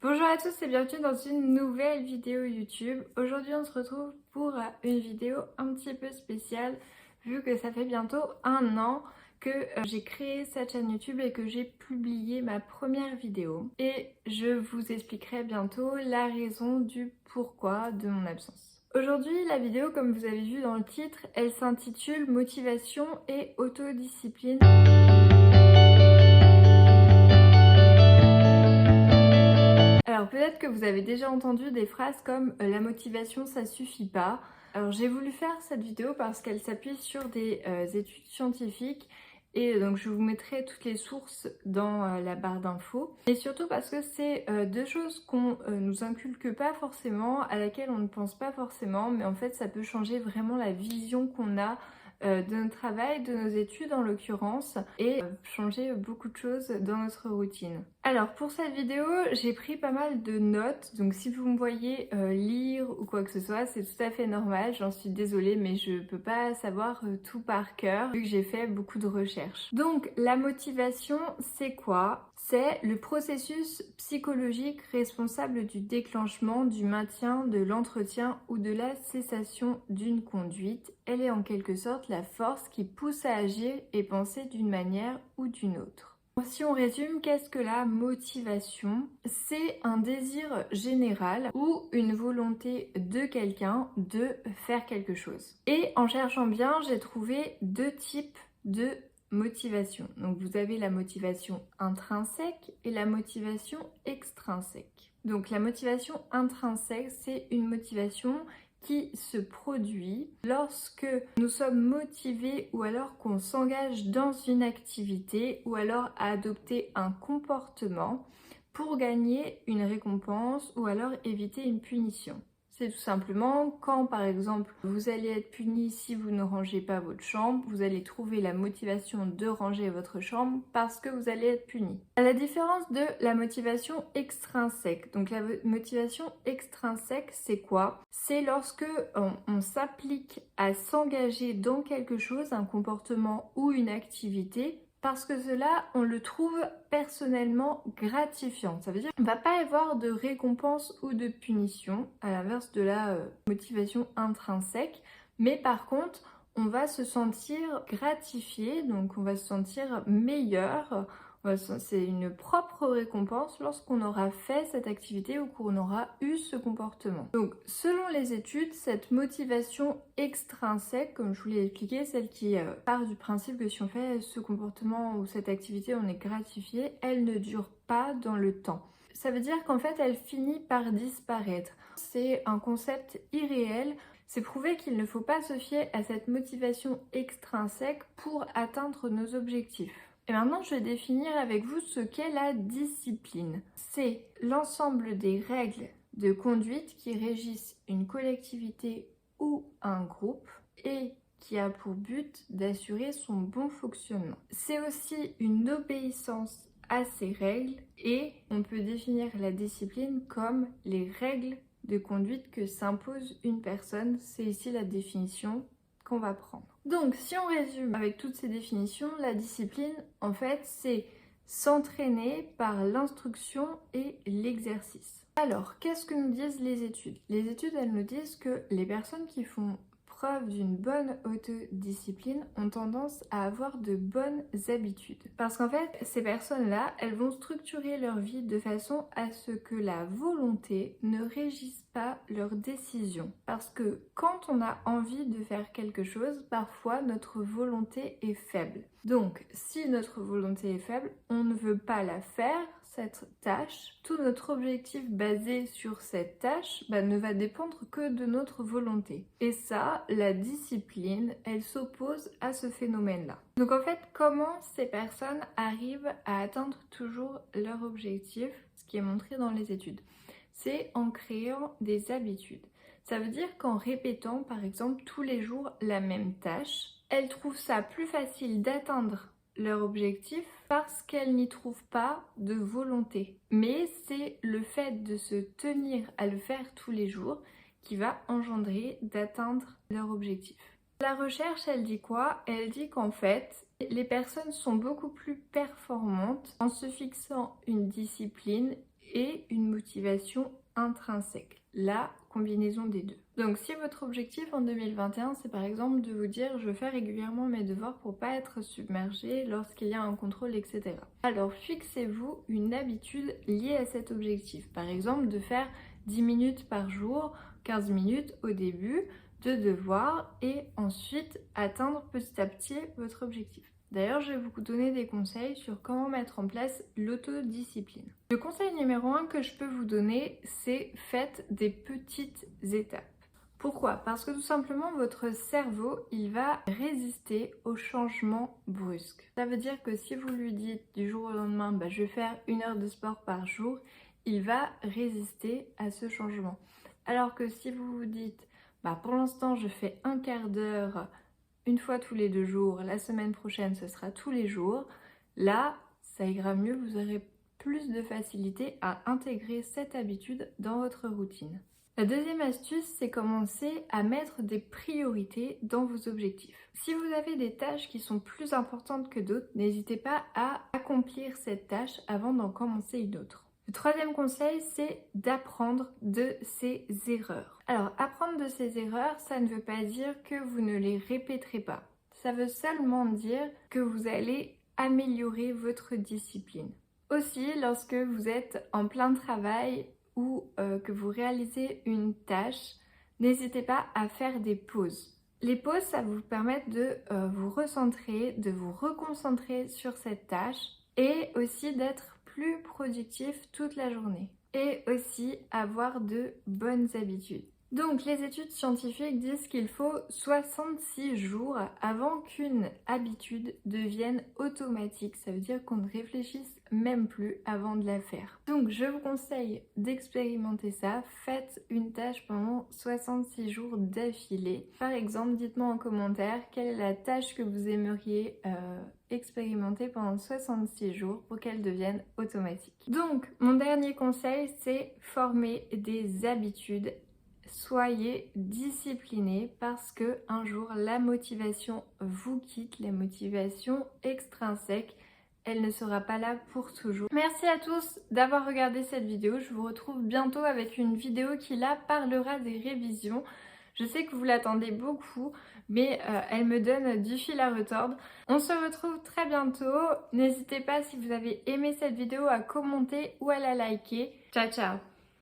Bonjour à tous et bienvenue dans une nouvelle vidéo YouTube. Aujourd'hui on se retrouve pour une vidéo un petit peu spéciale vu que ça fait bientôt un an que j'ai créé cette chaîne YouTube et que j'ai publié ma première vidéo. Et je vous expliquerai bientôt la raison du pourquoi de mon absence. Aujourd'hui la vidéo, comme vous avez vu dans le titre, elle s'intitule Motivation et autodiscipline. Alors peut-être que vous avez déjà entendu des phrases comme la motivation ça suffit pas. Alors j'ai voulu faire cette vidéo parce qu'elle s'appuie sur des études scientifiques et donc je vous mettrai toutes les sources dans la barre d'infos. Et surtout parce que c'est deux choses qu'on nous inculque pas forcément, à laquelle on ne pense pas forcément, mais en fait ça peut changer vraiment la vision qu'on a de notre travail, de nos études en l'occurrence, et changer beaucoup de choses dans notre routine. Alors pour cette vidéo, j'ai pris pas mal de notes, donc si vous me voyez lire ou quoi que ce soit, c'est tout à fait normal, j'en suis désolée, mais je peux pas savoir tout par cœur, vu que j'ai fait beaucoup de recherches. Donc la motivation, c'est quoi? C'est le processus psychologique responsable du déclenchement, du maintien, de l'entretien ou de la cessation d'une conduite. Elle est en quelque sorte la force qui pousse à agir et penser d'une manière ou d'une autre. Si on résume, qu'est-ce que la motivation? C'est un désir général ou une volonté de quelqu'un de faire quelque chose. Et en cherchant bien, j'ai trouvé deux types de motivation. Donc vous avez la motivation intrinsèque et la motivation extrinsèque. Donc la motivation intrinsèque, c'est une motivation qui se produit lorsque nous sommes motivés ou alors qu'on s'engage dans une activité ou alors à adopter un comportement pour gagner une récompense ou alors éviter une punition. C'est tout simplement quand, par exemple, vous allez être puni si vous ne rangez pas votre chambre, vous allez trouver la motivation de ranger votre chambre parce que vous allez être puni. À la différence de la motivation extrinsèque. Donc la motivation extrinsèque, c'est quoi? C'est lorsque on s'applique à s'engager dans quelque chose, un comportement ou une activité, parce que cela, on le trouve personnellement gratifiant. Ça veut dire qu'on ne va pas avoir de récompense ou de punition, à l'inverse de la motivation intrinsèque. Mais par contre, on va se sentir gratifié, donc on va se sentir meilleur. C'est une propre récompense lorsqu'on aura fait cette activité ou qu'on aura eu ce comportement. Donc selon les études, cette motivation extrinsèque, comme je vous l'ai expliqué, celle qui part du principe que si on fait ce comportement ou cette activité, on est gratifié, elle ne dure pas dans le temps. Ça veut dire qu'en fait, elle finit par disparaître. C'est un concept irréel. C'est prouvé qu'il ne faut pas se fier à cette motivation extrinsèque pour atteindre nos objectifs. Et maintenant, je vais définir avec vous ce qu'est la discipline. C'est l'ensemble des règles de conduite qui régissent une collectivité ou un groupe et qui a pour but d'assurer son bon fonctionnement. C'est aussi une obéissance à ces règles et on peut définir la discipline comme les règles de conduite que s'impose une personne. C'est ici la définition qu'on va prendre. Donc si on résume avec toutes ces définitions, la discipline en fait c'est s'entraîner par l'instruction et l'exercice. Alors qu'est-ce que nous disent les études? Les études elles nous disent que les personnes qui font preuve d'une bonne autodiscipline ont tendance à avoir de bonnes habitudes. Parce qu'en fait, ces personnes-là, elles vont structurer leur vie de façon à ce que la volonté ne régisse pas leurs décisions. Parce que quand on a envie de faire quelque chose, parfois notre volonté est faible. Donc, si notre volonté est faible, on ne veut pas la faire, cette tâche, tout notre objectif basé sur cette tâche ne va dépendre que de notre volonté. Et ça, la discipline, elle s'oppose à ce phénomène-là. Donc en fait, comment ces personnes arrivent à atteindre toujours leur objectif, ce qui est montré dans les études? C'est en créant des habitudes. Ça veut dire qu'en répétant par exemple tous les jours la même tâche, elles trouvent ça plus facile d'atteindre leur objectif parce qu'elles n'y trouvent pas de volonté. Mais c'est le fait de se tenir à le faire tous les jours qui va engendrer d'atteindre leur objectif. La recherche, elle dit quoi? Elle dit qu'en fait, les personnes sont beaucoup plus performantes en se fixant une discipline et une motivation intrinsèque. La combinaison des deux. Donc si votre objectif en 2021 c'est par exemple de vous dire je fais régulièrement mes devoirs pour pas être submergé lorsqu'il y a un contrôle, etc. Alors fixez-vous une habitude liée à cet objectif. Par exemple de faire 10 minutes par jour, 15 minutes au début de devoirs et ensuite atteindre petit à petit votre objectif. D'ailleurs, je vais vous donner des conseils sur comment mettre en place l'autodiscipline. Le conseil numéro 1 que je peux vous donner, c'est faites des petites étapes. Pourquoi? Parce que tout simplement, votre cerveau, il va résister aux changements brusques. Ça veut dire que si vous lui dites du jour au lendemain, je vais faire 1 heure de sport par jour, il va résister à ce changement. Alors que si vous vous dites, pour l'instant, je fais un quart d'heure une fois tous les 2 jours, la semaine prochaine ce sera tous les jours, là ça ira mieux, vous aurez plus de facilité à intégrer cette habitude dans votre routine. La deuxième astuce, c'est commencer à mettre des priorités dans vos objectifs. Si vous avez des tâches qui sont plus importantes que d'autres, n'hésitez pas à accomplir cette tâche avant d'en commencer une autre. Le troisième conseil, c'est d'apprendre de ses erreurs. Alors, apprendre de ses erreurs, ça ne veut pas dire que vous ne les répéterez pas. Ça veut seulement dire que vous allez améliorer votre discipline. Aussi, lorsque vous êtes en plein travail ou que vous réalisez une tâche, n'hésitez pas à faire des pauses. Les pauses, ça va vous permettre de vous recentrer, de vous reconcentrer sur cette tâche et aussi d'être plus productif toute la journée et aussi avoir de bonnes habitudes. Donc les études scientifiques disent qu'il faut 66 jours avant qu'une habitude devienne automatique. Ça veut dire qu'on ne réfléchisse même plus avant de la faire. Donc je vous conseille d'expérimenter ça. Faites une tâche pendant 66 jours d'affilée. Par exemple, dites-moi en commentaire quelle est la tâche que vous aimeriez expérimenter pendant 66 jours pour qu'elle devienne automatique. Donc mon dernier conseil, c'est former des habitudes. Soyez disciplinés parce que un jour la motivation vous quitte, la motivation extrinsèque, elle ne sera pas là pour toujours. Merci à tous d'avoir regardé cette vidéo. Je vous retrouve bientôt avec une vidéo qui là parlera des révisions. Je sais que vous l'attendez beaucoup, mais elle me donne du fil à retordre. On se retrouve très bientôt. N'hésitez pas si vous avez aimé cette vidéo à commenter ou à la liker. Ciao ciao!